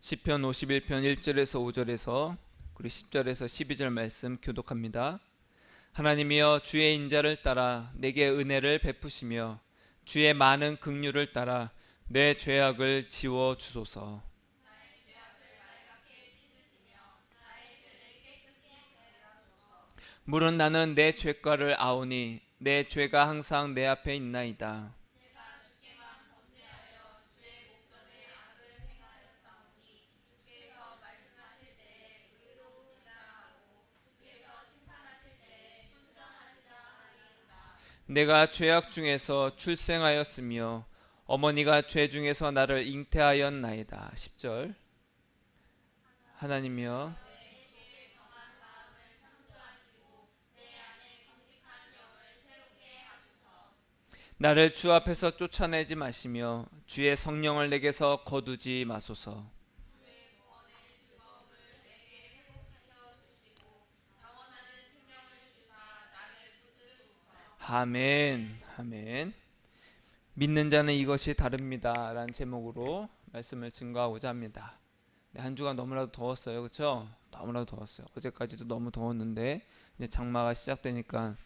시편 51편 1절에서 5절에서 그리고 10절에서 12절 말씀 교독합니다. 하나님이여 주의 인자를 따라 내게 은혜를 베푸시며 주의 많은 긍휼을 따라 내 죄악을 지워 주소서. 물은 나는 내 죄가를 아오니 내 죄가 항상 내 앞에 있나이다. 내가 죄악 중에서 출생하였으며 어머니가 죄 중에서 나를 잉태하였나이다. 10절. 하나님이여 나를 주 앞에서 쫓아내지 마시며 주의 성령을 내게서 거두지 마소서. 아멘. 아멘. 믿는 자는 이것이 다릅니다 라는 제목으로 말씀을 증거하고자 합니다. 한 주간 너무나도 더웠어요. 그렇죠? 너무나도 더웠어요. 어제까지도 너무 더웠는데 이제 장마가 시작되니까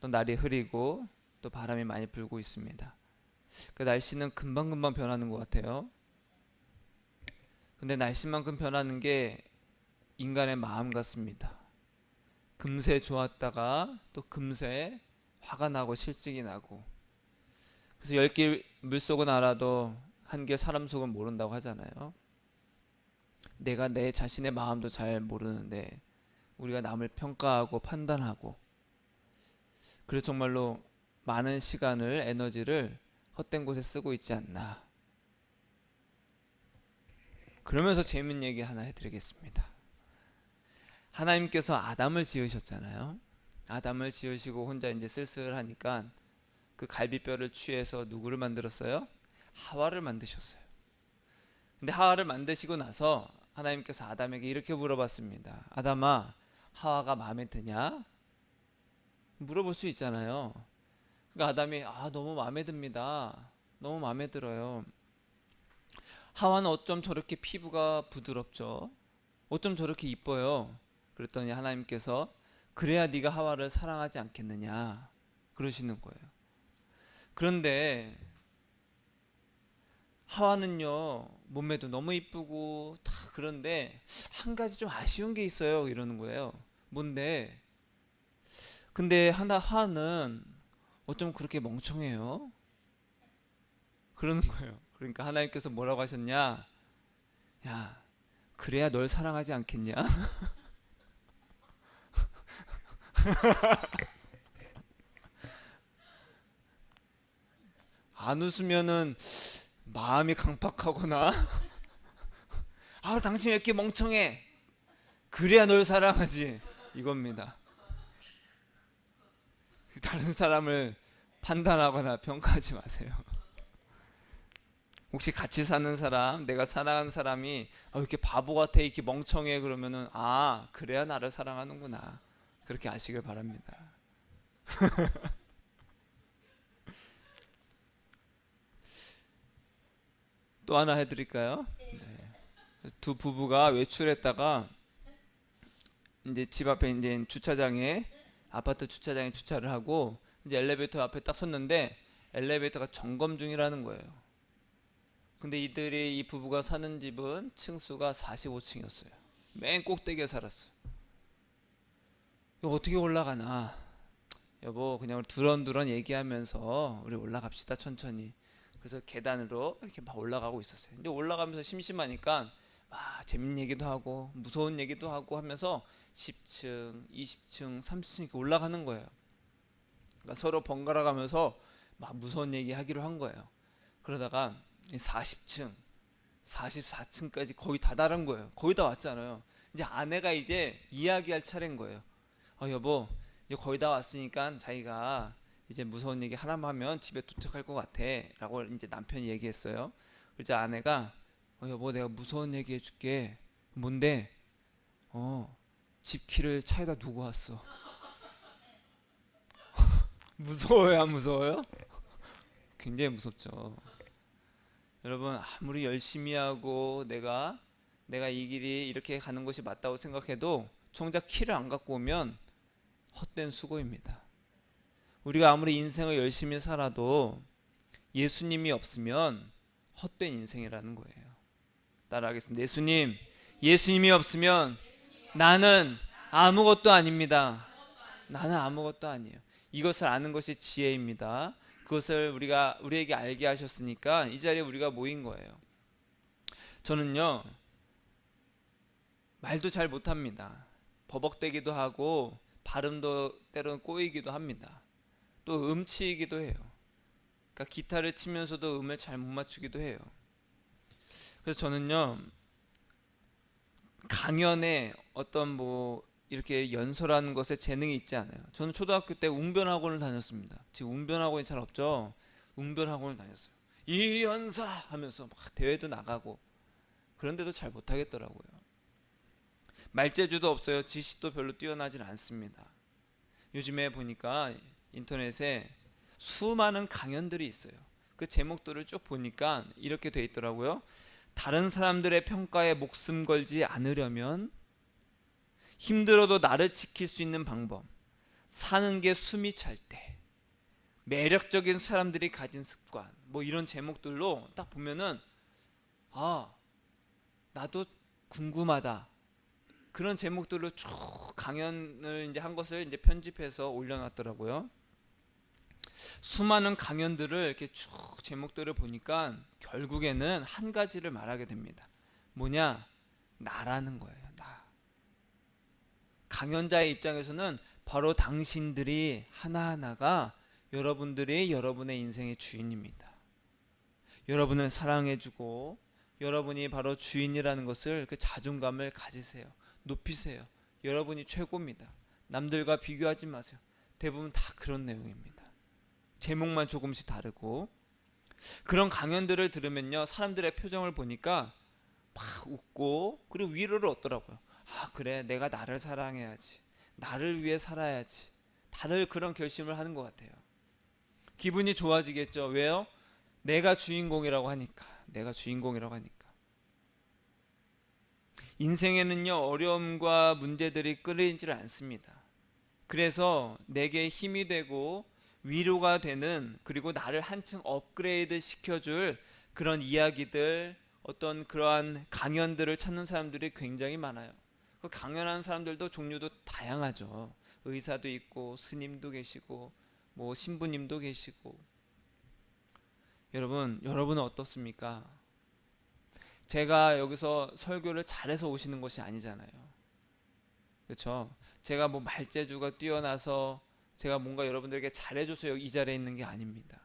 또 날이 흐리고 또 바람이 많이 불고 있습니다. 그 날씨는 금방금방 변하는 것 같아요. 근데 날씨만큼 변하는 게 인간의 마음 같습니다. 금세 좋았다가 또 금세 화가 나고 실증이 나고. 그래서 10개 물속은 알아도 한 개 사람 속은 모른다고 하잖아요. 내가 내 자신의 마음도 잘 모르는데 우리가 남을 평가하고 판단하고, 그래서 정말로 많은 시간을 에너지를 헛된 곳에 쓰고 있지 않나. 그러면서 재밌는 얘기 하나 해드리겠습니다. 하나님께서 아담을 지으셨잖아요. 아담을 지으시고 혼자 이제 쓸쓸하니까 그 갈비뼈를 취해서 누구를 만들었어요? 하와를 만드셨어요. 근데 하와를 만드시고 나서 하나님께서 아담에게 이렇게 물어봤습니다. 아담아, 하와가 마음에 드냐? 물어볼 수 있잖아요. 그러니까 아담이 너무 마음에 듭니다. 너무 마음에 들어요. 하와는 어쩜 저렇게 피부가 부드럽죠? 어쩜 저렇게 이뻐요? 그랬더니 하나님께서 그래야 네가 하와를 사랑하지 않겠느냐 그러시는 거예요. 그런데 하와는요 몸매도 너무 이쁘고 다 그런데 한 가지 좀 아쉬운 게 있어요 이러는 거예요. 뭔데? 근데 하와는 어쩜 그렇게 멍청해요? 그러는 거예요. 그러니까 하나님께서 뭐라고 하셨냐? 야, 그래야 널 사랑하지 않겠냐? 안 웃으면은 마음이 강팍하거나 당신 왜 이렇게 멍청해? 그래야 널 사랑하지 이겁니다. 다른 사람을 판단하거나 평가하지 마세요. 혹시 같이 사는 사람, 내가 사랑하는 사람이 이렇게 바보 같아, 이렇게 멍청해 그러면은 그래야 나를 사랑하는구나 그렇게 아시길 바랍니다. 또 하나 해드릴까요? 네. 두 부부가 외출했다가 이제 집 앞에 이제 주차장에, 아파트 주차장에 주차를 하고 이제 엘리베이터 앞에 딱 섰는데 엘리베이터가 점검 중이라는 거예요. 근데 이 부부가 사는 집은 층수가 45층이었어요. 맨 꼭대기에 살았어요. 이거 어떻게 올라가나? 여보, 그냥 두런두런 얘기하면서 우리 올라갑시다 천천히. 그래서 계단으로 이렇게 막 올라가고 있었어요. 근데 올라가면서 심심하니까 막 재밌는 얘기도 하고 무서운 얘기도 하고 하면서 10층, 20층, 30층 이렇게 올라가는 거예요. 그러니까 서로 번갈아 가면서 막 무서운 얘기 하기로 한 거예요. 그러다가 40층, 44층까지 거의 다 달한 거예요. 거의 다 왔잖아요. 이제 아내가 이제 이야기할 차례인 거예요. 여보, 이제 거의 다 왔으니까 자기가 이제 무서운 얘기 하나만 하면 집에 도착할 것 같아 라고 이제 남편이 얘기했어요. 그래서 아내가 여보, 내가 무서운 얘기 해줄게. 뭔데? 집 키를 차에다 두고 왔어. 무서워요, 안 무서워요? 굉장히 무섭죠. 여러분, 아무리 열심히 하고 내가 내가 이 길이 이렇게 가는 것이 맞다고 생각해도 정작 키를 안 갖고 오면 헛된 수고입니다. 우리가 아무리 인생을 열심히 살아도 예수님이 없으면 헛된 인생이라는 거예요. 따라하겠습니다. 예수님이 없으면 나는 아무것도 아닙니다. 나는 아무것도 아니에요. 이것을 아는 것이 지혜입니다. 그것을 우리에게 알게 하셨으니까 이 자리에 우리가 모인 거예요. 저는요, 말도 잘 못합니다. 버벅대기도 하고 발음도 때로는 꼬이기도 합니다. 또 음치이기도 해요. 그러니까 기타를 치면서도 음을 잘 못 맞추기도 해요. 그래서 저는요, 강연에 어떤 이렇게 연설하는 것에 재능이 있지 않아요. 저는 초등학교 때 웅변학원을 다녔습니다. 지금 웅변학원이 잘 없죠. 웅변학원을 다녔어요. 이연사 하면서 막 대회도 나가고, 그런데도 잘 못하겠더라고요. 말재주도 없어요. 지식도 별로 뛰어나진 않습니다. 요즘에 보니까 인터넷에 수많은 강연들이 있어요. 그 제목들을 쭉 보니까 이렇게 돼 있더라고요. 다른 사람들의 평가에 목숨 걸지 않으려면 힘들어도 나를 지킬 수 있는 방법, 사는 게 숨이 찰 때, 매력적인 사람들이 가진 습관, 이런 제목들로 딱 보면은 나도 궁금하다. 그런 제목들로 쭉 강연을 이제 한 것을 이제 편집해서 올려놨더라고요. 수많은 강연들을 이렇게 쭉 제목들을 보니까 결국에는 한 가지를 말하게 됩니다. 뭐냐? 나라는 거예요. 나. 강연자의 입장에서는 바로 당신들이 하나하나가 여러분들이 여러분의 인생의 주인입니다. 여러분을 사랑해주고 여러분이 바로 주인이라는 것을 그 자존감을 가지세요. 높이세요. 여러분이 최고입니다. 남들과 비교하지 마세요. 대부분 다 그런 내용입니다. 제목만 조금씩 다르고, 그런 강연들을 들으면요, 사람들의 표정을 보니까 막 웃고 그리고 위로를 얻더라고요. 그래, 내가 나를 사랑해야지, 나를 위해 살아야지, 다들 그런 결심을 하는 것 같아요. 기분이 좋아지겠죠. 왜요? 내가 주인공이라고 하니까. 인생에는요, 어려움과 문제들이 끊이질 않습니다. 그래서 내게 힘이 되고 위로가 되는, 그리고 나를 한층 업그레이드 시켜줄 그런 이야기들, 어떤 그러한 강연들을 찾는 사람들이 굉장히 많아요. 그 강연하는 사람들도 종류도 다양하죠. 의사도 있고 스님도 계시고 신부님도 계시고. 여러분은 어떻습니까? 제가 여기서 설교를 잘해서 오시는 것이 아니잖아요. 그렇죠? 제가 말재주가 뛰어나서 제가 뭔가 여러분들에게 잘해줘서 이 자리에 있는 게 아닙니다.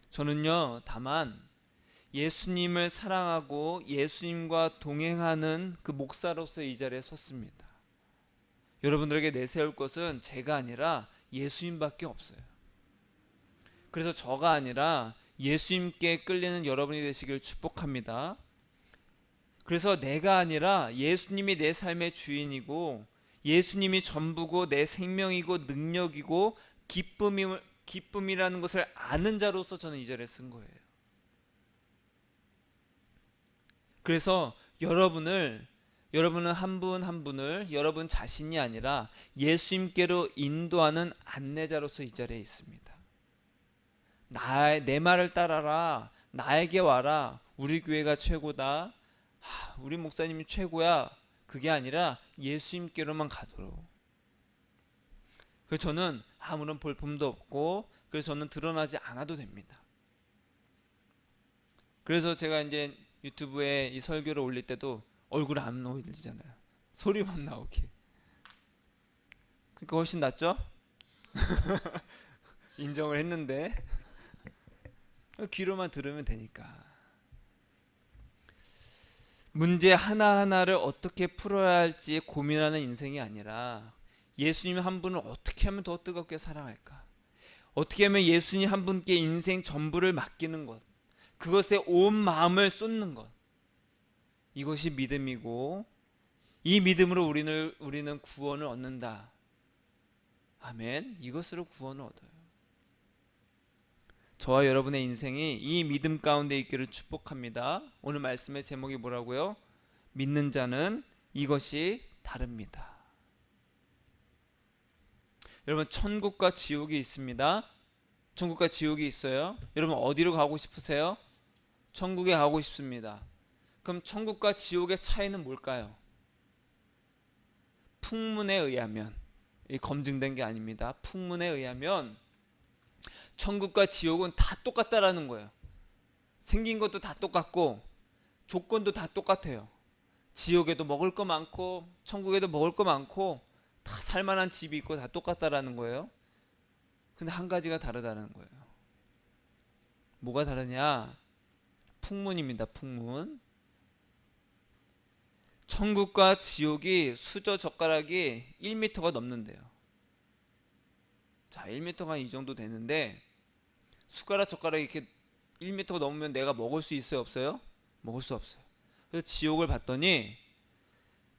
저는요, 다만 예수님을 사랑하고 예수님과 동행하는 그 목사로서 이 자리에 섰습니다. 여러분들에게 내세울 것은 제가 아니라 예수님밖에 없어요. 그래서 저가 아니라 예수님께 끌리는 여러분이 되시길 축복합니다. 그래서 내가 아니라 예수님이 내 삶의 주인이고 예수님이 전부고 내 생명이고 능력이고 기쁨이라는 것을 아는 자로서 저는 이 자리에 쓴 거예요. 그래서 여러분은 한 분 한 분을 여러분 자신이 아니라 예수님께로 인도하는 안내자로서 이 자리에 있습니다. 내 말을 따라라, 나에게 와라, 우리 교회가 최고다, 우리 목사님이 최고야, 그게 아니라 예수님께로만 가도록. 그래서 저는 아무런 볼품도 없고, 그래서 저는 드러나지 않아도 됩니다. 그래서 제가 이제 유튜브에 이 설교를 올릴 때도 얼굴 안 올리잖아요. 소리만 나오게. 그러니까 훨씬 낫죠? 인정을 했는데 귀로만 들으면 되니까. 문제 하나하나를 어떻게 풀어야 할지 고민하는 인생이 아니라 예수님 한 분을 어떻게 하면 더 뜨겁게 사랑할까, 어떻게 하면 예수님 한 분께 인생 전부를 맡기는 것, 그것에 온 마음을 쏟는 것, 이것이 믿음이고 이 믿음으로 우리는 구원을 얻는다. 아멘. 이것으로 구원을 얻어요. 저와 여러분의 인생이 이 믿음 가운데 있기를 축복합니다. 오늘 말씀의 제목이 뭐라고요? 믿는 자는 이것이 다릅니다. 여러분, 천국과 지옥이 있습니다. 천국과 지옥이 있어요. 여러분, 어디로 가고 싶으세요? 천국에 가고 싶습니다. 그럼 천국과 지옥의 차이는 뭘까요? 풍문에 의하면, 이 검증된 게 아닙니다. 풍문에 의하면 천국과 지옥은 다 똑같다라는 거예요. 생긴 것도 다 똑같고 조건도 다 똑같아요. 지옥에도 먹을 거 많고 천국에도 먹을 거 많고 다 살만한 집이 있고 다 똑같다라는 거예요. 근데 한 가지가 다르다는 거예요. 뭐가 다르냐? 풍문입니다. 풍문. 천국과 지옥이 수저 젓가락이 1m가 넘는데요. 자, 1m가 이 정도 되는데 숟가락 젓가락이 이렇게 1m가 넘으면 내가 먹을 수 있어요? 없어요? 먹을 수 없어요. 그래서 지옥을 봤더니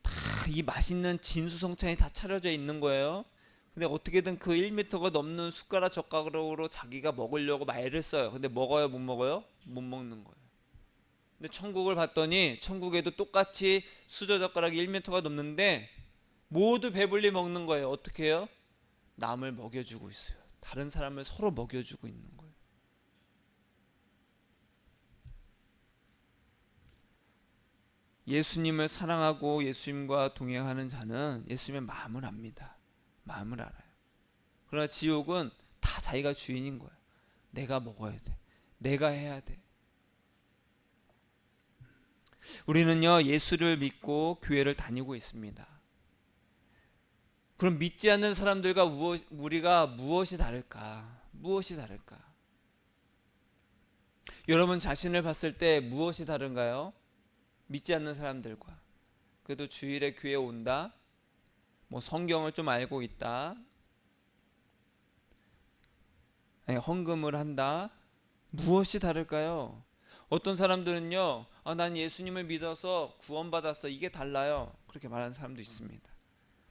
다 이 맛있는 진수성찬이 다 차려져 있는 거예요. 근데 어떻게든 그 1m가 넘는 숟가락 젓가락으로 자기가 먹으려고 애를 써요. 근데 먹어요? 못 먹어요? 못 먹는 거예요. 근데 천국을 봤더니 천국에도 똑같이 수저 젓가락이 1m가 넘는데 모두 배불리 먹는 거예요. 어떻게 해요? 남을 먹여주고 있어요. 다른 사람을 서로 먹여주고 있는 거예요. 예수님을 사랑하고 예수님과 동행하는 자는 예수님의 마음을 압니다. 마음을 알아요. 그러나 지옥은 다 자기가 주인인 거예요. 내가 먹어야 돼. 내가 해야 돼. 우리는요, 예수를 믿고 교회를 다니고 있습니다. 그럼 믿지 않는 사람들과 우리가 무엇이 다를까? 무엇이 다를까? 여러분 자신을 봤을 때 무엇이 다른가요? 믿지 않는 사람들과. 그래도 주일에 교회 온다. 뭐 성경을 좀 알고 있다. 아니, 헌금을 한다. 무엇이 다를까요? 어떤 사람들은요, 난 예수님을 믿어서 구원받았어. 이게 달라요. 그렇게 말하는 사람도 있습니다.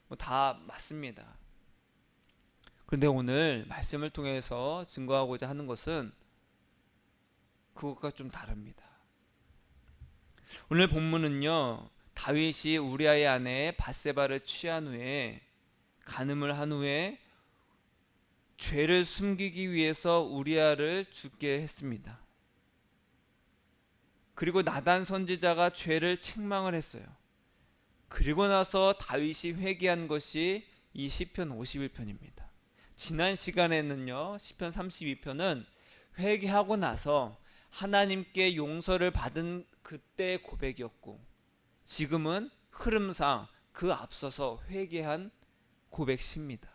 뭐 다 맞습니다. 그런데 오늘 말씀을 통해서 증거하고자 하는 것은 그것과 좀 다릅니다. 오늘 본문은요, 다윗이 우리아의 아내 밧세바를 취한 후에 간음을 한 후에 죄를 숨기기 위해서 우리아를 죽게 했습니다. 그리고 나단 선지자가 죄를 책망을 했어요. 그리고 나서 다윗이 회개한 것이 이 시편 51편입니다. 지난 시간에는요, 시편 32편은 회개하고 나서 하나님께 용서를 받은 그때의 고백이었고, 지금은 흐름상 그 앞서서 회개한 고백입니다.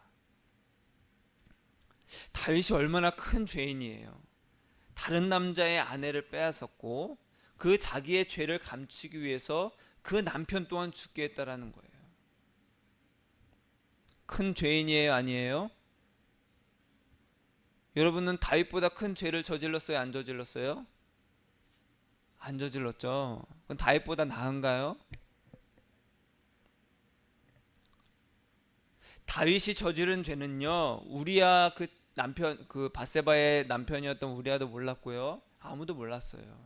다윗이 얼마나 큰 죄인이에요. 다른 남자의 아내를 빼앗았고 그 자기의 죄를 감추기 위해서 그 남편 또한 죽게 했다라는 거예요. 큰 죄인이에요, 아니에요? 여러분은 다윗보다 큰 죄를 저질렀어요, 안 저질렀어요? 안 저질렀죠. 그건 다윗보다 나은가요? 다윗이 저지른 죄는요, 우리야 그 남편, 그 밧세바의 남편이었던 우리야도 몰랐고요, 아무도 몰랐어요.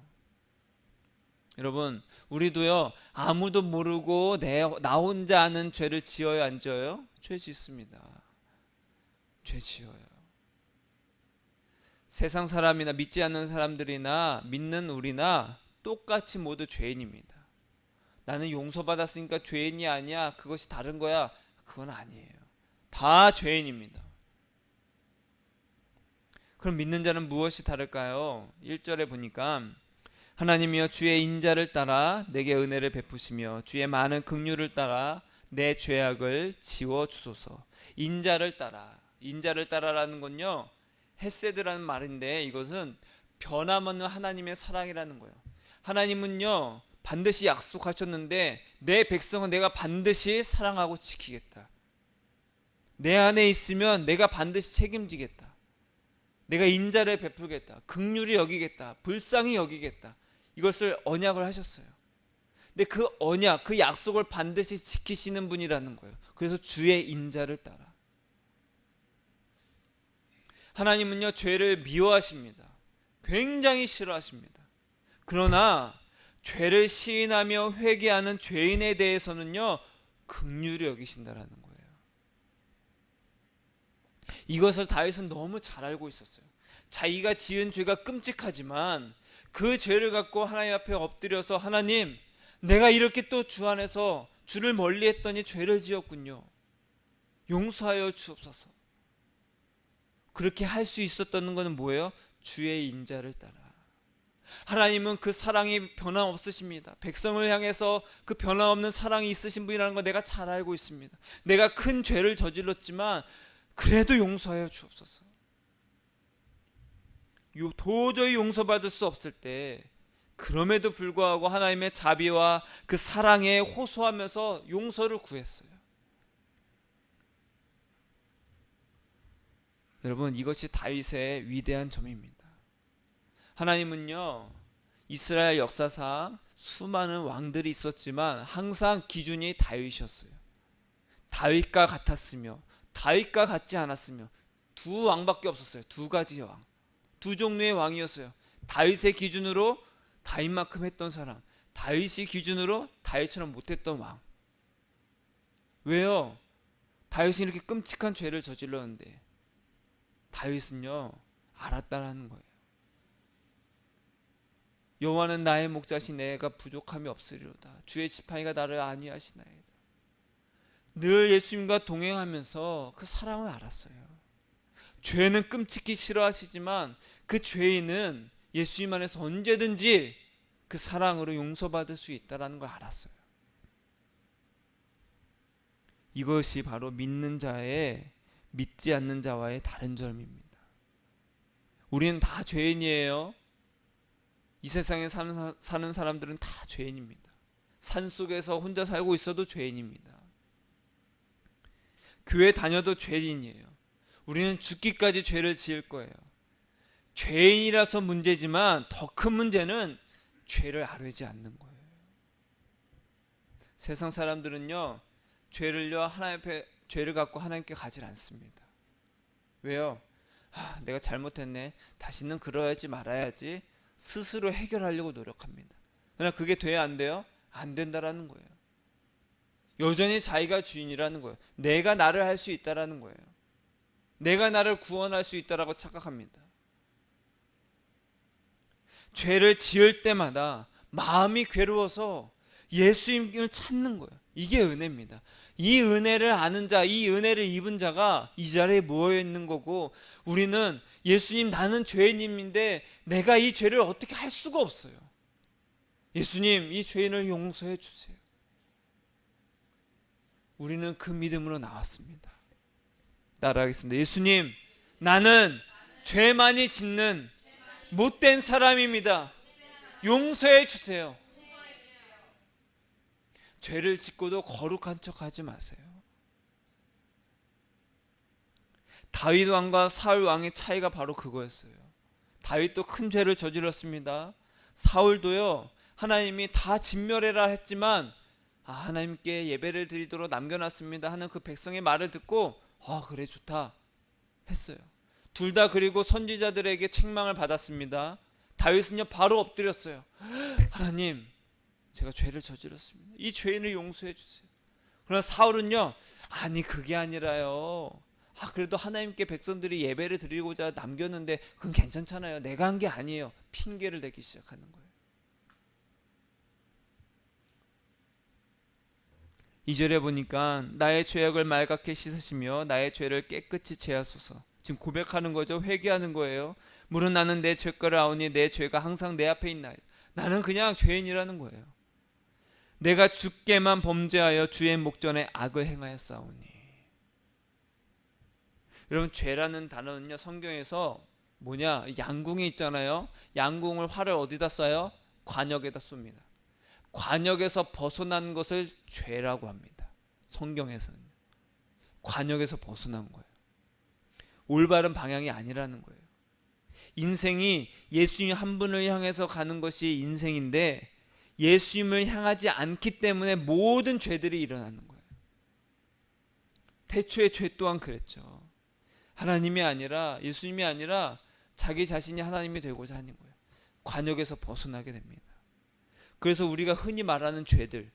여러분, 우리도요, 아무도 모르고 나 혼자 아는 죄를 지어요, 안 지어요? 죄 짓습니다. 죄 지어요. 세상 사람이나 믿지 않는 사람들이나 믿는 우리나 똑같이 모두 죄인입니다. 나는 용서받았으니까 죄인이 아니야, 그것이 다른 거야. 그건 아니에요. 다 죄인입니다. 그럼 믿는 자는 무엇이 다를까요? 1절에 보니까 하나님이여 주의 인자를 따라 내게 은혜를 베푸시며 주의 많은 긍휼을 따라 내 죄악을 지워 주소서. 인자를 따라라는 건요, 헤세드라는 말인데 이것은 변함없는 하나님의 사랑이라는 거예요. 하나님은요, 반드시 약속하셨는데 내 백성은 내가 반드시 사랑하고 지키겠다. 내 안에 있으면 내가 반드시 책임지겠다. 내가 인자를 베풀겠다. 긍휼히 여기겠다. 불쌍히 여기겠다. 이것을 언약을 하셨어요. 근데 그 언약, 그 약속을 반드시 지키시는 분이라는 거예요. 그래서 주의 인자를 따라. 하나님은요, 죄를 미워하십니다. 굉장히 싫어하십니다. 그러나 죄를 시인하며 회개하는 죄인에 대해서는요, 긍휼히 여기신다라는 거예요. 이것을 다윗은 너무 잘 알고 있었어요. 자기가 지은 죄가 끔찍하지만 그 죄를 갖고 하나님 앞에 엎드려서, 하나님, 내가 이렇게 또 주 안에서 주를 멀리했더니 죄를 지었군요. 용서하여 주옵소서. 그렇게 할 수 있었던 것은 뭐예요? 주의 인자를 따라. 하나님은 그 사랑이 변함없으십니다. 백성을 향해서 그 변함없는 사랑이 있으신 분이라는 거 내가 잘 알고 있습니다. 내가 큰 죄를 저질렀지만 그래도 용서하여 주옵소서. 도저히 용서받을 수 없을 때 그럼에도 불구하고 하나님의 자비와 그 사랑에 호소하면서 용서를 구했어요. 여러분, 이것이 다윗의 위대한 점입니다. 하나님은요, 이스라엘 역사상 수많은 왕들이 있었지만 항상 기준이 다윗이었어요. 다윗과 같았으며 다윗과 같지 않았으며 두 왕밖에 없었어요. 두 가지의 왕, 두 종류의 왕이었어요. 다윗의 기준으로 다윗만큼 했던 사람, 다윗이 기준으로 다윗처럼 못했던 왕. 왜요? 다윗이 이렇게 끔찍한 죄를 저질렀는데 다윗은요, 알았다라는 거예요. 여호와는 나의 목자시, 내가 부족함이 없으리로다. 주의 지팡이가 나를 안위하시나이다. 늘 예수님과 동행하면서 그 사랑을 알았어요. 죄는 끔찍히 싫어하시지만 그 죄인은 예수님 안에서 언제든지 그 사랑으로 용서받을 수 있다는 걸 알았어요. 이것이 바로 믿는 자의, 믿지 않는 자와의 다른 점입니다. 우리는 다 죄인이에요. 이 세상에 사는 사람들은 다 죄인입니다. 산속에서 혼자 살고 있어도 죄인입니다. 교회 다녀도 죄인이에요. 우리는 죽기까지 죄를 지을 거예요. 죄인이라서 문제지만 더 큰 문제는 죄를 아뢰지 않는 거예요. 세상 사람들은요, 죄를요, 하나님 앞에 죄를 갖고 하나님께 가지 않습니다. 왜요? 내가 잘못했네, 다시는 그러지 말아야지, 스스로 해결하려고 노력합니다. 그러나 그게 돼야 안 돼요? 안 된다라는 거예요. 여전히 자기가 주인이라는 거예요. 내가 나를 할 수 있다라는 거예요. 내가 나를 구원할 수 있다라고 착각합니다. 죄를 지을 때마다 마음이 괴로워서 예수님을 찾는 거예요. 이게 은혜입니다. 이 은혜를 아는 자, 이 은혜를 입은 자가 이 자리에 모여 있는 거고, 우리는 예수님, 나는 죄인인데 내가 이 죄를 어떻게 할 수가 없어요. 예수님, 이 죄인을 용서해 주세요. 우리는 그 믿음으로 나왔습니다. 따라하겠습니다. 예수님, 나는 죄 많이 짓는 못된 사람입니다. 용서해 주세요. 죄를 짓고도 거룩한 척 하지 마세요. 다윗 왕과 사울 왕의 차이가 바로 그거였어요. 다윗도 큰 죄를 저질렀습니다. 사울도요, 하나님이 다 진멸해라 했지만 하나님께 예배를 드리도록 남겨놨습니다 하는 그 백성의 말을 듣고 그래, 좋다 했어요. 둘 다 그리고 선지자들에게 책망을 받았습니다. 다윗은요, 바로 엎드렸어요. 하나님, 제가 죄를 저질렀습니다. 이 죄인을 용서해 주세요. 그러나 사울은요, 아니 그게 아니라요, 그래도 하나님께 백성들이 예배를 드리고자 남겼는데 그건 괜찮잖아요, 내가 한 게 아니에요. 핑계를 대기 시작하는 거예요. 2절에 보니까 나의 죄악을 말갛게 씻으시며 나의 죄를 깨끗이 제하소서. 지금 고백하는 거죠. 회개하는 거예요. 물은 나는 내 죄가를 아오니 내 죄가 항상 내 앞에 있나이다. 나는 그냥 죄인이라는 거예요. 내가 주께만 범죄하여 주의 목전에 악을 행하였사오니. 여러분, 죄라는 단어는요, 성경에서 뭐냐, 양궁이 있잖아요. 양궁을 활을 어디다 쏴요? 관역에다 쏩니다. 관역에서 벗어난 것을 죄라고 합니다. 성경에서는 관역에서 벗어난 거예요. 올바른 방향이 아니라는 거예요. 인생이 예수님 한 분을 향해서 가는 것이 인생인데 예수님을 향하지 않기 때문에 모든 죄들이 일어나는 거예요. 태초의 죄 또한 그랬죠. 하나님이 아니라, 예수님이 아니라 자기 자신이 하나님이 되고자 하는 거예요. 관역에서 벗어나게 됩니다. 그래서 우리가 흔히 말하는 죄들,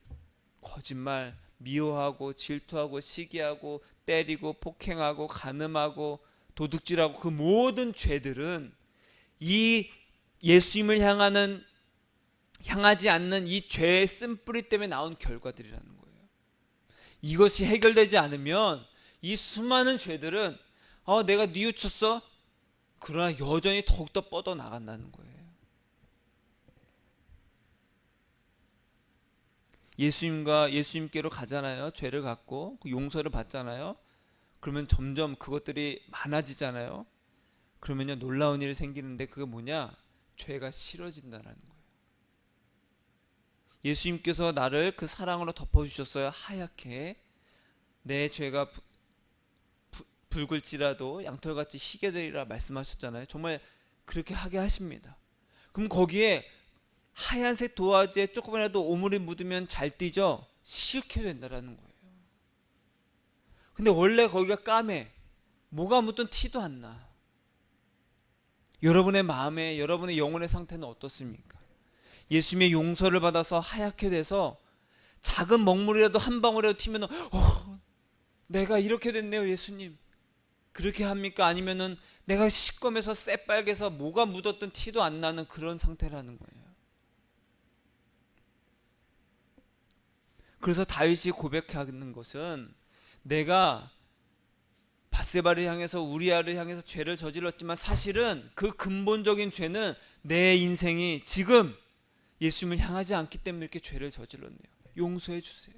거짓말, 미워하고 질투하고 시기하고 때리고 폭행하고 간음하고 도둑질하고 그 모든 죄들은 이 예수님을 향하지 않는 이 죄의 쓴뿌리 때문에 나온 결과들이라는 거예요. 이것이 해결되지 않으면 이 수많은 죄들은 내가 뉘우쳤어? 그러나 여전히 더욱더 뻗어나간다는 거예요. 예수님께로 가잖아요. 죄를 갖고 용서를 받잖아요. 그러면 점점 그것들이 많아지잖아요. 그러면요 놀라운 일이 생기는데 그게 뭐냐? 죄가 싫어진다는 거예요. 예수님께서 나를 그 사랑으로 덮어주셨어요. 하얗게 내 죄가 붉을지라도 양털같이 희게 되리라 말씀하셨잖아요. 정말 그렇게 하게 하십니다. 그럼 거기에 하얀색 도화지에 조금이라도 오물이 묻으면 잘 띄죠? 싫게 된다는 거예요. 근데 원래 거기가 까매. 뭐가 묻든 티도 안 나. 여러분의 마음에, 여러분의 영혼의 상태는 어떻습니까? 예수님의 용서를 받아서 하얗게 돼서 작은 먹물이라도 한 방울이라도 튀면 내가 이렇게 됐네요 예수님. 그렇게 합니까? 아니면은 내가 시꺼매서 새빨개서 뭐가 묻었든 티도 안 나는 그런 상태라는 거예요. 그래서 다윗이 고백하는 것은 내가 밧세바를 향해서 우리아를 향해서 죄를 저질렀지만 사실은 그 근본적인 죄는 내 인생이 지금 예수님을 향하지 않기 때문에 이렇게 죄를 저질렀네요. 용서해 주세요.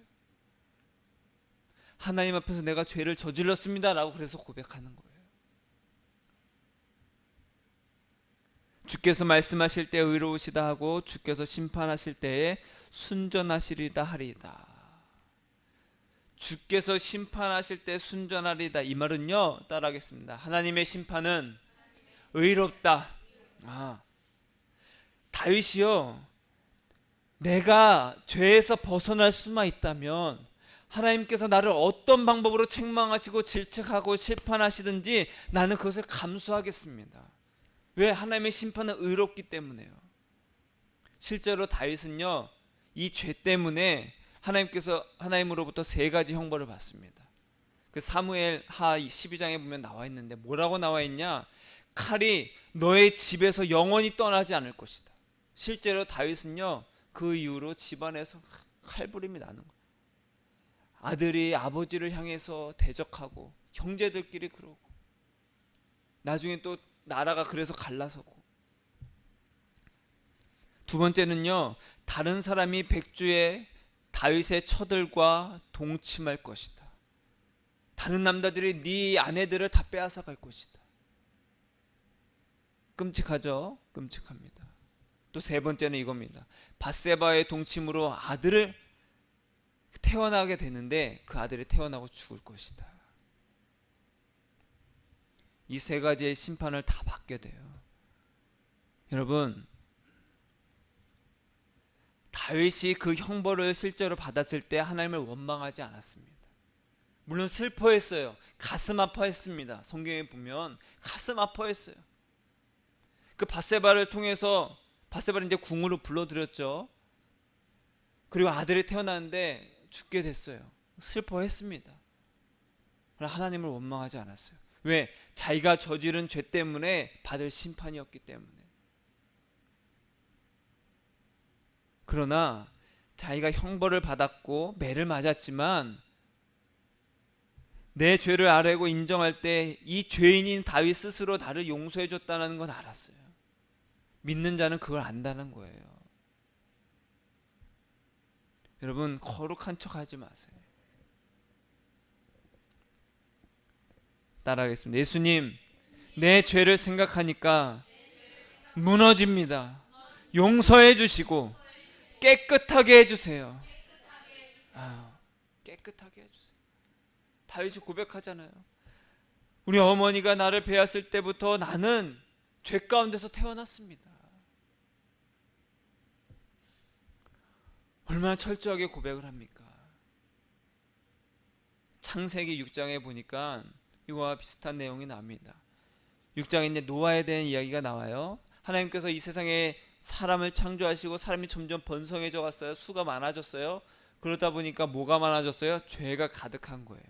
하나님 앞에서 내가 죄를 저질렀습니다 라고 그래서 고백하는 거예요. 주께서 말씀하실 때 의로우시다 하고 주께서 심판하실 때에 순전하시리다 하리이다. 주께서 심판하실 때 순전하리다. 이 말은요 따라하겠습니다. 하나님의 심판은 의롭다. 다윗이요 내가 죄에서 벗어날 수만 있다면 하나님께서 나를 어떤 방법으로 책망하시고 질책하고 심판하시든지 나는 그것을 감수하겠습니다. 왜? 하나님의 심판은 의롭기 때문에요. 실제로 다윗은요 이 죄 때문에 하나님으로부터 3가지 형벌을 받습니다. 그 사무엘 하 12장에 보면 나와 있는데 뭐라고 나와 있냐? 칼이 너의 집에서 영원히 떠나지 않을 것이다. 실제로 다윗은요 그 이후로 집안에서 칼부림이 나는 거예요. 아들이 아버지를 향해서 대적하고 형제들끼리 그러고 나중에 또 나라가 그래서 갈라서고. 두 번째는요 다른 사람이 백주에 다윗의 처들과 동침할 것이다. 다른 남자들이 네 아내들을 다 빼앗아 갈 것이다. 끔찍하죠? 끔찍합니다. 또 3번째는 이겁니다. 밧세바의 동침으로 아들을 태어나게 되는데 그 아들이 태어나고 죽을 것이다. 이 3가지의 심판을 다 받게 돼요. 여러분 다윗이 그 형벌을 실제로 받았을 때 하나님을 원망하지 않았습니다. 물론 슬퍼했어요. 가슴 아파했습니다. 성경에 보면 가슴 아파했어요. 그 밧세바를 통해서 밧세바를 이제 궁으로 불러들였죠. 그리고 아들이 태어났는데 죽게 됐어요. 슬퍼했습니다. 그러나 하나님을 원망하지 않았어요. 왜? 자기가 저지른 죄 때문에 받을 심판이었기 때문에. 그러나 자기가 형벌을 받았고 매를 맞았지만 내 죄를 알고 인정할 때 이 죄인인 다윗 스스로 나를 용서해 줬다는 건 알았어요. 믿는 자는 그걸 안다는 거예요. 여러분 거룩한 척 하지 마세요. 따라하겠습니다. 예수님 내 죄를 생각하니까 무너집니다. 용서해 주시고 깨끗하게 해주세요. 깨끗하게 해주세요. 다윗이 고백하잖아요. 우리 어머니가 나를 배웠을 때부터 나는 죄 가운데서 태어났습니다. 얼마나 철저하게 고백을 합니까? 창세기 6장에 보니까 이거와 비슷한 내용이 나옵니다. 6장에 이제 노아에 대한 이야기가 나와요. 하나님께서 이 세상에 사람을 창조하시고 사람이 점점 번성해져 갔어요. 수가 많아졌어요. 그러다 보니까 뭐가 많아졌어요? 죄가 가득한 거예요.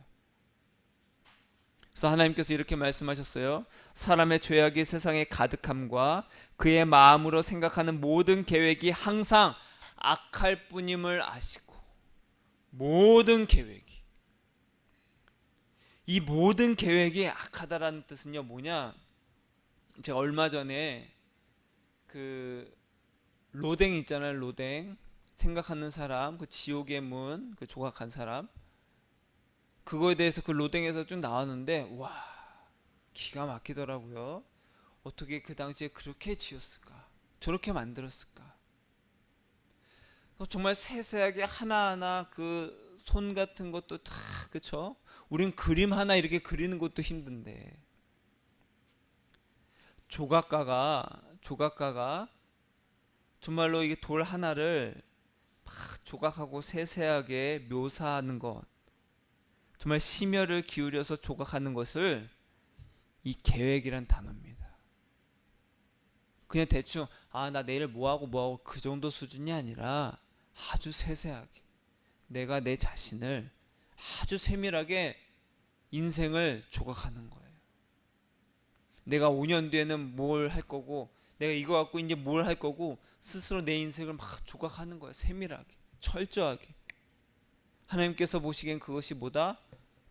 그래서 하나님께서 이렇게 말씀하셨어요. 사람의 죄악이 세상에 가득함과 그의 마음으로 생각하는 모든 계획이 항상 악할 뿐임을 아시고, 모든 계획이, 이 모든 계획이 악하다라는 뜻은요 뭐냐, 제가 얼마 전에 그 로댕 있잖아요. 로댕, 생각하는 사람, 그 지옥의 문, 그 조각한 사람, 그거에 대해서 그 로댕에서 좀 나왔는데 와, 기가 막히더라고요. 어떻게 그 당시에 그렇게 지었을까, 저렇게 만들었을까. 정말 세세하게 하나하나 그 손 같은 것도 다, 그쵸? 우린 그림 하나 이렇게 그리는 것도 힘든데 조각가가 정말로 이게 돌 하나를 막 조각하고 세세하게 묘사하는 것, 정말 심혈을 기울여서 조각하는 것을 이 계획이란 단어입니다. 그냥 대충 나 내일 뭐하고 그 정도 수준이 아니라 아주 세세하게 내가 내 자신을 아주 세밀하게 인생을 조각하는 거예요. 내가 5년 뒤에는 뭘 할 거고, 내가 이거 갖고 이제 뭘 할 거고, 스스로 내 인생을 막 조각하는 거예요. 세밀하게, 철저하게. 하나님께서 보시기엔 그것이 뭐다?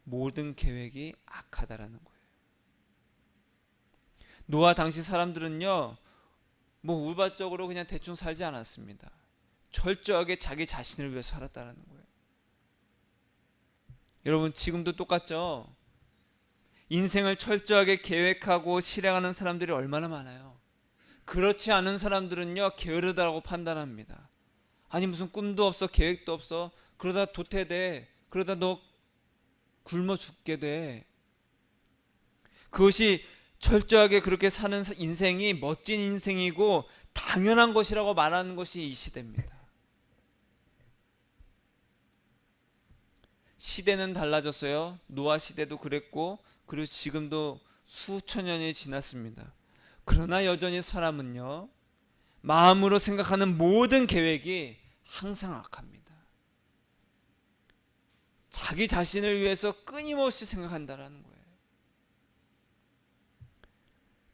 모든 계획이 악하다라는 거예요. 노아 당시 사람들은요, 뭐 우발적으로 그냥 대충 살지 않았습니다. 철저하게 자기 자신을 위해 살았다는 거예요. 여러분 지금도 똑같죠? 인생을 철저하게 계획하고 실행하는 사람들이 얼마나 많아요. 그렇지 않은 사람들은요 게으르다고 판단합니다. 아니 무슨 꿈도 없어, 계획도 없어, 그러다 도태돼, 그러다 너 굶어 죽게 돼. 그것이 철저하게 그렇게 사는 인생이 멋진 인생이고 당연한 것이라고 말하는 것이 이 시대입니다. 시대는 달라졌어요. 노아 시대도 그랬고, 그리고 지금도 수천 년이 지났습니다. 그러나 여전히 사람은요 마음으로 생각하는 모든 계획이 항상 악합니다. 자기 자신을 위해서 끊임없이 생각한다라는 거예요.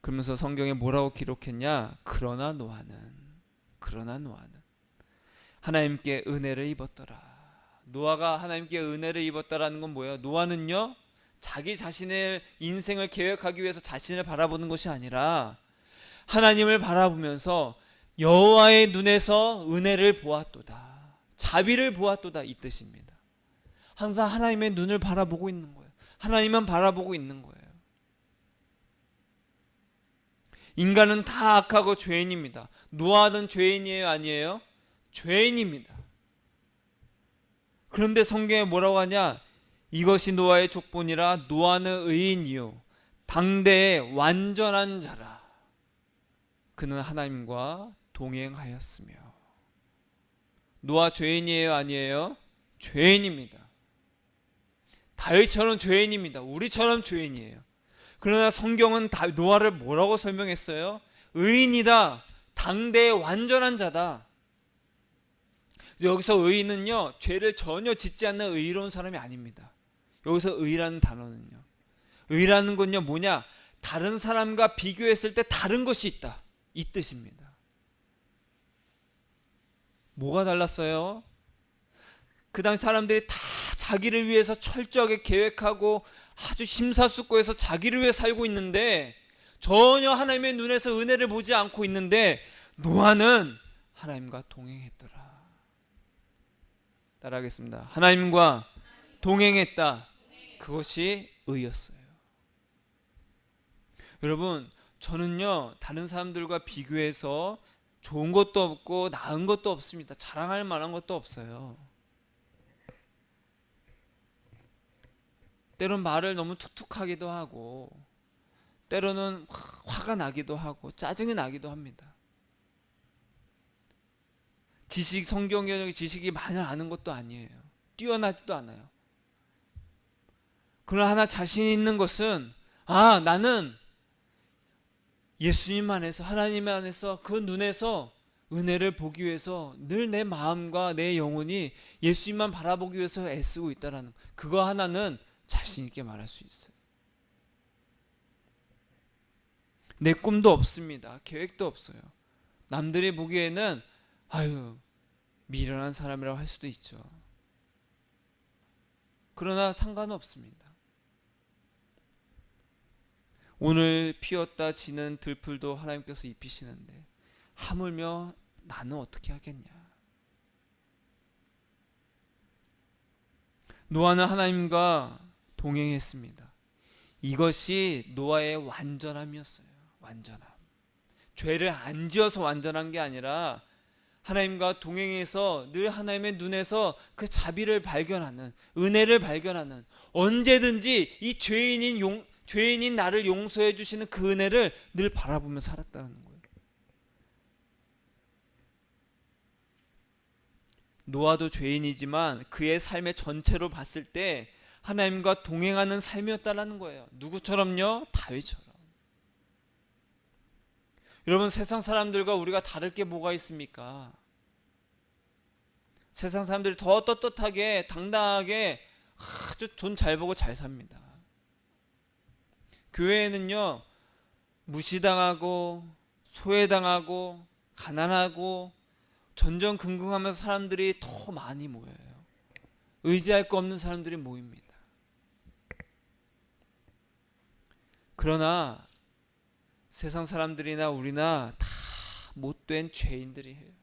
그러면서 성경에 뭐라고 기록했냐? 그러나 노아는 하나님께 은혜를 입었더라. 노아가 하나님께 은혜를 입었다라는 건 뭐예요? 노아는요 자기 자신의 인생을 계획하기 위해서 자신을 바라보는 것이 아니라 하나님을 바라보면서 여호와의 눈에서 은혜를 보았도다, 자비를 보았도다, 이 뜻입니다. 항상 하나님의 눈을 바라보고 있는 거예요. 하나님만 바라보고 있는 거예요. 인간은 다 악하고 죄인입니다. 노아는 죄인이에요, 아니에요? 죄인입니다. 그런데 성경에 뭐라고 하냐? 이것이 노아의 족본이라 노아는 의인이요 당대의 완전한 자라. 그는 하나님과 동행하였으며. 노아 죄인이에요, 아니에요? 죄인입니다. 다윗처럼 죄인입니다. 우리처럼 죄인이에요. 그러나 성경은 노아를 뭐라고 설명했어요? 의인이다, 당대의 완전한 자다. 여기서 의인은요 죄를 전혀 짓지 않는 의로운 사람이 아닙니다. 여기서 의라는 단어는요, 의라는 건요 뭐냐? 다른 사람과 비교했을 때 다른 것이 있다, 이 뜻입니다. 뭐가 달랐어요? 그 당시 사람들이 다 자기를 위해서 철저하게 계획하고 아주 심사숙고해서 자기를 위해 살고 있는데 전혀 하나님의 눈에서 은혜를 보지 않고 있는데 노아는 하나님과 동행했더라. 따라하겠습니다. 하나님과 동행했다. 그것이 의였어요. 여러분 저는요 다른 사람들과 비교해서 좋은 것도 없고 나은 것도 없습니다. 자랑할 만한 것도 없어요. 때론 말을 너무 툭툭하기도 하고, 때로는 화가 나기도 하고 짜증이 나기도 합니다. 성경적인 지식이 많이 아는 것도 아니에요. 뛰어나지도 않아요. 그러나 하나 자신 있는 것은 나는 예수님 안에서, 하나님 안에서 그 눈에서 은혜를 보기 위해서 늘 내 마음과 내 영혼이 예수님만 바라보기 위해서 애쓰고 있다라는 그거 하나는 자신 있게 말할 수 있어요. 내 꿈도 없습니다. 계획도 없어요. 남들이 보기에는 아유 미련한 사람이라고 할 수도 있죠. 그러나 상관없습니다. 오늘 피었다 지는 들풀도 하나님께서 입히시는데 하물며 나는 어떻게 하겠냐. 노아는 하나님과 동행했습니다. 이것이 노아의 완전함이었어요. 완전함. 죄를 안 지어서 완전한 게 아니라 하나님과 동행해서 늘 하나님의 눈에서 그 자비를 발견하는, 은혜를 발견하는, 언제든지 이 죄인인 나를 용서해 주시는 그 은혜를 늘 바라보며 살았다는 거예요. 노아도 죄인이지만 그의 삶의 전체로 봤을 때 하나님과 동행하는 삶이었다는 거예요. 누구처럼요? 다윗처럼. 여러분, 세상 사람들과 우리가 다를 게 뭐가 있습니까? 세상 사람들이 더 떳떳하게 당당하게 아주 돈 잘 벌고 잘 삽니다. 교회에는요 무시당하고 소외당하고 가난하고 전전긍긍하면서 사람들이 더 많이 모여요. 의지할 거 없는 사람들이 모입니다. 그러나 세상 사람들이나 우리나 다 못된 죄인들이에요.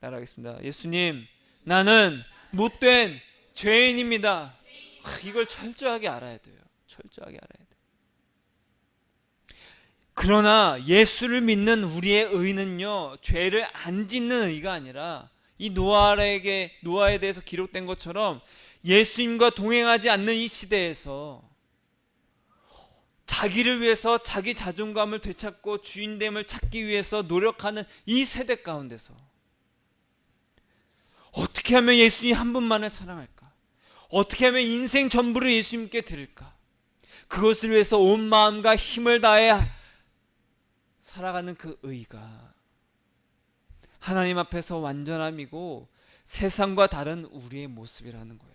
따라하겠습니다. 예수님, 나는 못된 죄인입니다. 이걸 철저하게 알아야 돼요. 철저하게 알아야 돼요. 그러나 예수를 믿는 우리의 의는요, 죄를 안 짓는 의가 아니라 이 노아에 대해서 기록된 것처럼 예수님과 동행하지 않는 이 시대에서 자기를 위해서 자기 자존감을 되찾고 주인됨을 찾기 위해서 노력하는 이 세대 가운데서 어떻게 하면 예수님 한 분만을 사랑할까? 어떻게 하면 인생 전부를 예수님께 드릴까? 그것을 위해서 온 마음과 힘을 다해 살아가는 그 의가 하나님 앞에서 완전함이고 세상과 다른 우리의 모습이라는 거예요.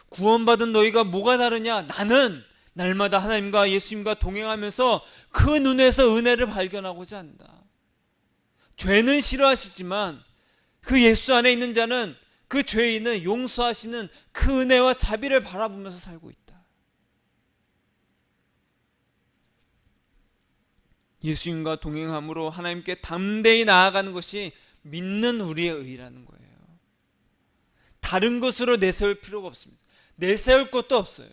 구원받은 너희가 뭐가 다르냐? 나는 날마다 하나님과 예수님과 동행하면서 그 눈에서 은혜를 발견하고자 한다. 죄는 싫어하시지만 그 예수 안에 있는 자는 그 죄인은 용서하시는 그 은혜와 자비를 바라보면서 살고 있다. 예수님과 동행함으로 하나님께 담대히 나아가는 것이 믿는 우리의 의라는 거예요. 다른 것으로 내세울 필요가 없습니다. 내세울 것도 없어요.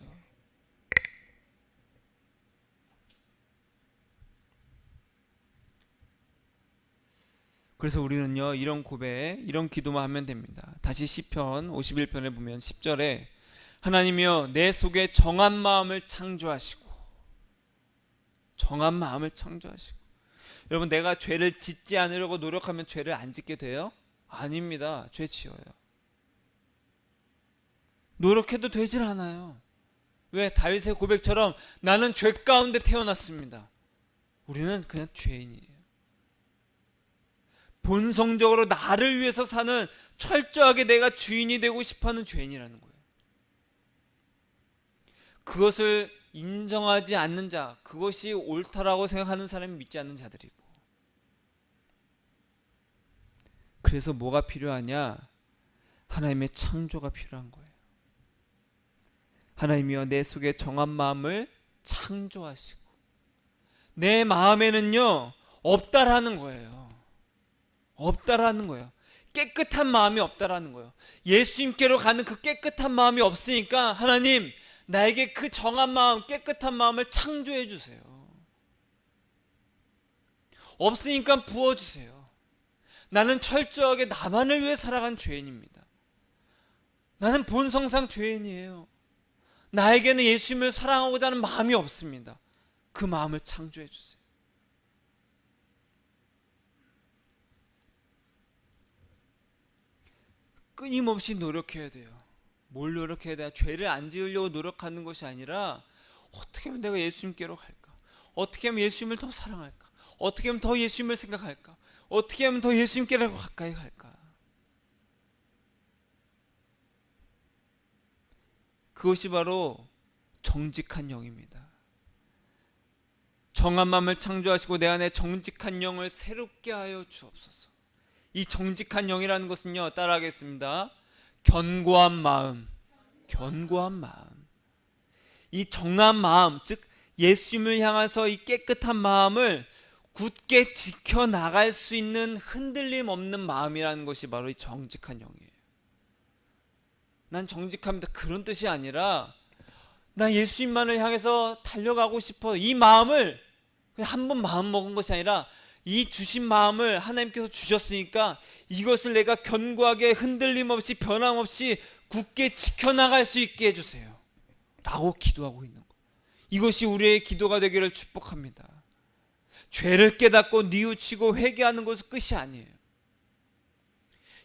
그래서 우리는요 이런 고백, 이런 기도만 하면 됩니다. 다시 시편 51편에 보면 10절에 하나님이여 내 속에 정한 마음을 창조하시고, 정한 마음을 창조하시고. 여러분, 내가 죄를 짓지 않으려고 노력하면 죄를 안 짓게 돼요? 아닙니다. 죄 지어요. 노력해도 되질 않아요. 왜? 다윗의 고백처럼 나는 죄 가운데 태어났습니다. 우리는 그냥 죄인이에요. 본성적으로 나를 위해서 사는, 철저하게 내가 주인이 되고 싶어하는 죄인이라는 거예요. 그것을 인정하지 않는 자, 그것이 옳다라고 생각하는 사람이 믿지 않는 자들이고. 그래서 뭐가 필요하냐? 하나님의 창조가 필요한 거예요. 하나님이여 내 속에 정한 마음을 창조하시고, 내 마음에는요 없다라는 거예요. 없다라는 거예요. 깨끗한 마음이 없다라는 거예요. 예수님께로 가는 그 깨끗한 마음이 없으니까 하나님, 나에게 그 정한 마음, 깨끗한 마음을 창조해 주세요. 없으니까 부어주세요. 나는 철저하게 나만을 위해 살아간 죄인입니다. 나는 본성상 죄인이에요. 나에게는 예수님을 사랑하고자 하는 마음이 없습니다. 그 마음을 창조해 주세요. 끊임없이 노력해야 돼요. 뭘 노력해야 돼요? 죄를 안 지으려고 노력하는 것이 아니라 어떻게 하면 내가 예수님께로 갈까? 어떻게 하면 예수님을 더 사랑할까? 어떻게 하면 더 예수님을 생각할까? 어떻게 하면 더 예수님께로 가까이 갈까? 그것이 바로 정직한 영입니다. 정한 마음을 창조하시고 내 안에 정직한 영을 새롭게 하여 주옵소서. 이 정직한 영이라는 것은요, 따라하겠습니다. 견고한 마음, 견고한 마음. 이 정한 마음, 즉 예수님을 향해서 이 깨끗한 마음을 굳게 지켜나갈 수 있는 흔들림 없는 마음이라는 것이 바로 이 정직한 영이에요. 난 정직합니다, 그런 뜻이 아니라 나 예수님만을 향해서 달려가고 싶어, 이 마음을 한 번 마음 먹은 것이 아니라 이 주신 마음을 하나님께서 주셨으니까 이것을 내가 견고하게 흔들림 없이 변함없이 굳게 지켜나갈 수 있게 해주세요 라고 기도하고 있는 것. 이것이 우리의 기도가 되기를 축복합니다. 죄를 깨닫고 뉘우치고 회개하는 것은 끝이 아니에요.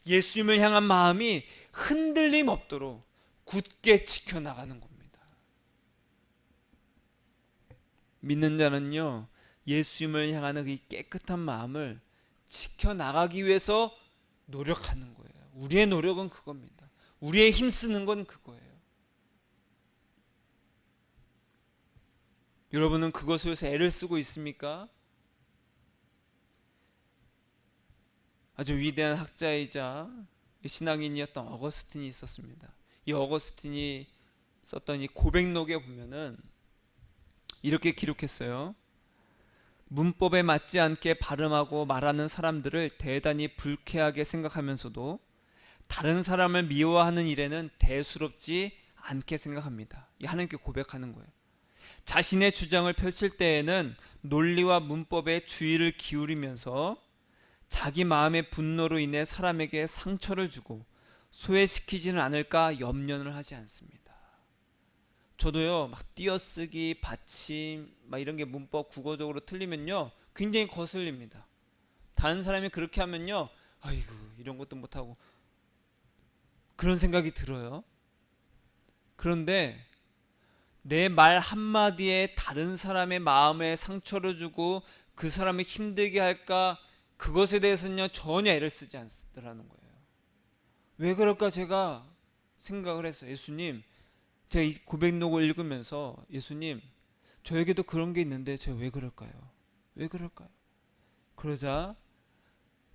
예수님을 향한 마음이 흔들림 없도록 굳게 지켜나가는 겁니다. 믿는 자는요, 예수님을 향하는 이 깨끗한 마음을 지켜나가기 위해서 노력하는 거예요. 우리의 노력은 그겁니다. 우리의 힘쓰는 건 그거예요. 여러분은 그것을 위해서 애를 쓰고 있습니까? 아주 위대한 학자이자 신앙인이었던 어거스틴이 있었습니다. 이 어거스틴이 썼던 이 고백록에 보면은 이렇게 기록했어요. 문법에 맞지 않게 발음하고 말하는 사람들을 대단히 불쾌하게 생각하면서도 다른 사람을 미워하는 일에는 대수롭지 않게 생각합니다. 이 하나님께 고백하는 거예요. 자신의 주장을 펼칠 때에는 논리와 문법에 주의를 기울이면서 자기 마음의 분노로 인해 사람에게 상처를 주고 소외시키지는 않을까 염려를 하지 않습니다. 저도요, 막 띄어쓰기, 받침 막 이런 게 문법 국어적으로 틀리면요 굉장히 거슬립니다. 다른 사람이 그렇게 하면요, 아이고 이런 것도 못하고 그런 생각이 들어요. 그런데 내 말 한마디에 다른 사람의 마음에 상처를 주고 그 사람을 힘들게 할까, 그것에 대해서는요 전혀 애를 쓰지 않더라는 거예요. 왜 그럴까 제가 생각을 했어요. 예수님, 제가 이 고백록을 읽으면서 예수님, 저에게도 그런 게 있는데 제가 왜 그럴까요? 왜 그럴까요? 그러자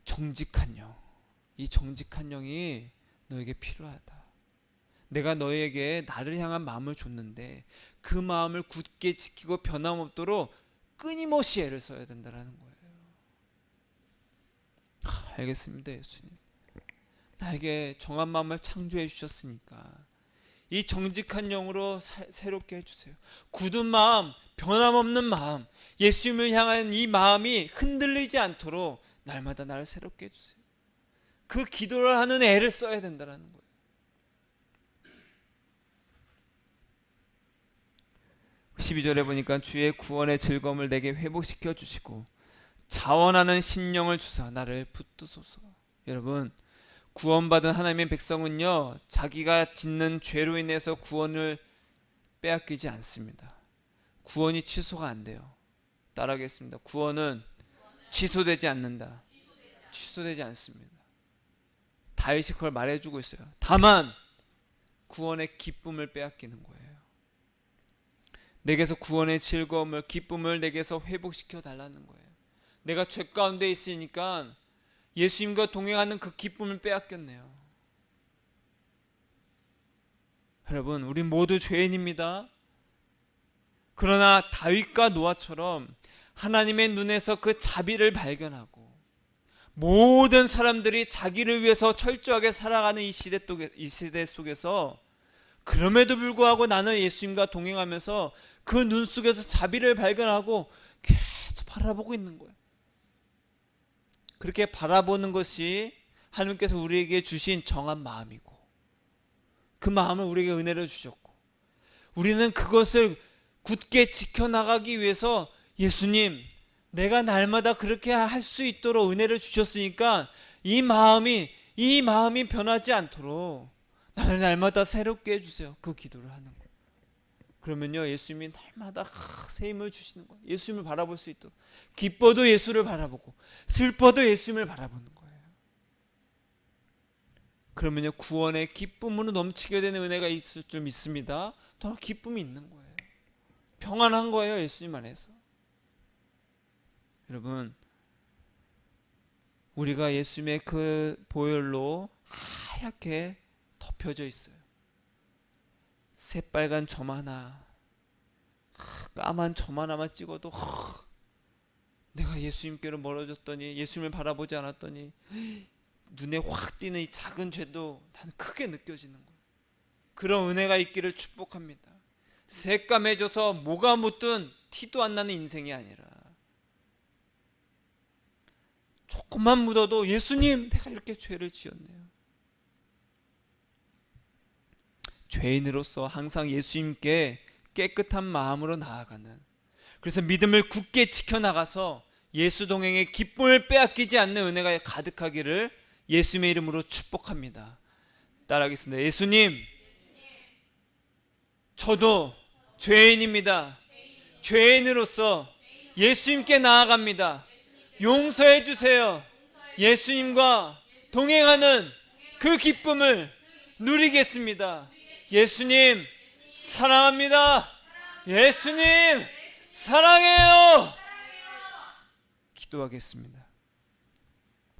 정직한 영, 이 정직한 영이 너에게 필요하다. 내가 너에게 나를 향한 마음을 줬는데 그 마음을 굳게 지키고 변함없도록 끊임없이 애를 써야 된다는 거예요. 알겠습니다. 예수님, 나에게 정한 마음을 창조해 주셨으니까 이 정직한 영으로 새롭게 해주세요. 굳은 마음, 변함없는 마음, 예수님을 향한 이 마음이 흔들리지 않도록 날마다 나를 새롭게 해주세요. 그 기도를 하는 애를 써야 된다는 거예요. 12절에 보니까 주의 구원의 즐거움을 내게 회복시켜 주시고 자원하는 심령을 주사 나를 붙드소서. 여러분, 구원받은 하나님의 백성은요 자기가 짓는 죄로 인해서 구원을 빼앗기지 않습니다. 구원이 취소가 안 돼요. 따라하겠습니다. 구원은 취소되지 않는다. 취소되지 않습니다. 다윗이 그걸 말해주고 있어요. 다만 구원의 기쁨을 빼앗기는 거예요. 내게서 구원의 즐거움을, 기쁨을 내게서 회복시켜 달라는 거예요. 내가 죄 가운데 있으니까 예수님과 동행하는 그 기쁨을 빼앗겼네요. 여러분, 우리 모두 죄인입니다. 그러나 다윗과 노아처럼 하나님의 눈에서 그 자비를 발견하고 모든 사람들이 자기를 위해서 철저하게 살아가는 이 시대 속에서 그럼에도 불구하고 나는 예수님과 동행하면서 그 눈 속에서 자비를 발견하고 계속 바라보고 있는 거예요. 그렇게 바라보는 것이 하나님께서 우리에게 주신 정한 마음이고, 그 마음을 우리에게 은혜로 주셨고, 우리는 그것을 굳게 지켜나가기 위해서 예수님, 내가 날마다 그렇게 할 수 있도록 은혜를 주셨으니까 이 마음이 변하지 않도록 나를 날마다 새롭게 해주세요. 그 기도를 하는 거예요. 그러면요 예수님이 날마다 새 힘을 주시는 거예요. 예수님을 바라볼 수 있도록. 기뻐도 예수를 바라보고 슬퍼도 예수님을 바라보는 거예요. 그러면요 구원의 기쁨으로 넘치게 되는 은혜가 있을 줄 믿습니다. 더 기쁨이 있는 거예요. 평안한 거예요. 예수님 안에서. 여러분, 우리가 예수님의 그 보혈로 하얗게 덮여져 있어요. 새빨간 점 하나, 까만 점 하나만 찍어도 내가 예수님께로 멀어졌더니, 예수님을 바라보지 않았더니 눈에 확 띄는 이 작은 죄도 나는 크게 느껴지는 거예요. 그런 은혜가 있기를 축복합니다. 새까매져서 뭐가 묻든 티도 안 나는 인생이 아니라 조금만 묻어도 예수님 내가 이렇게 죄를 지었네요. 죄인으로서 항상 예수님께 깨끗한 마음으로 나아가는, 그래서 믿음을 굳게 지켜나가서 예수 동행의 기쁨을 빼앗기지 않는 은혜가 가득하기를 예수님의 이름으로 축복합니다. 따라하겠습니다. 예수님, 저도 죄인입니다. 죄인으로서 예수님께 나아갑니다. 용서해 주세요. 예수님과 동행하는 그 기쁨을 누리겠습니다. 예수님 사랑합니다. 예수님 사랑해요. 기도하겠습니다.